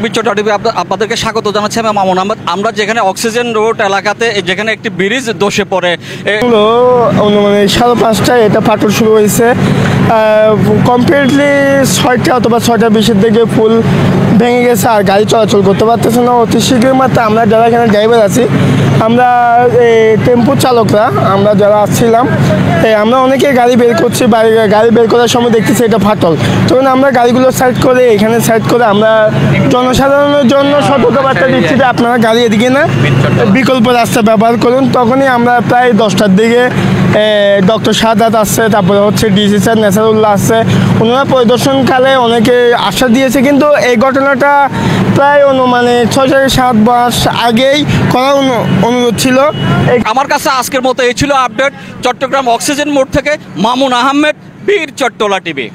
বীর চট্টলা টিভি আপনাদেরকে স্বাগত জানাচ্ছি। আমি মামুন আহমেদ। আমরা যেখানে অক্সিজেন রোড এলাকাতে যেখানে একটি ব্রিজ ধসে পড়ে মানে 5:30টায় এটা ফাটল শুরু হয়েছে। কমপ্লিটলি 6টা অথবা 6টা 20-এর দিকে ফুল ভেঙে গেছে আর গাড়ি চলাচল করতে পারতেছে না। অতি শীঘ্রই মাত্র আমরা যারা এখানে ড্রাইভার আছি, আমরা টেম্পো চালকরা আমরা যারা আসছিলাম, আমরা অনেকে গাড়ি বের করছি। গাড়ি বের করার সময় দেখতেছি এটা ফাটল, তখন আমরা গাড়িগুলো সাইড করে এখানে সাইড করে আমরা জনসাধারণের জন্য সতর্কবার্তা দিচ্ছি যে আপনারা গাড়ি এদিকে না বিকল্প রাস্তা ব্যবহার করুন। তখনই আমরা প্রায় 10টার দিকে ডক্টর শাহাদাত আসছে, তারপরে হচ্ছে ডিসি স্যার নেসারুল্লাহ আসছে। ওনারা পরিদর্শনকালে অনেকে আশা দিয়েছে, কিন্তু এই ঘটনাটা প্রায় মানে 6 থেকে 7 মাস আগেই করার অনুরোধ ছিল। আমার কাছে আজকের মতো এই ছিল আপডেট। চট্টগ্রাম অক্সিজেন মোড় থেকে মামুন আহমেদ, বীর চট্টলা টিভি।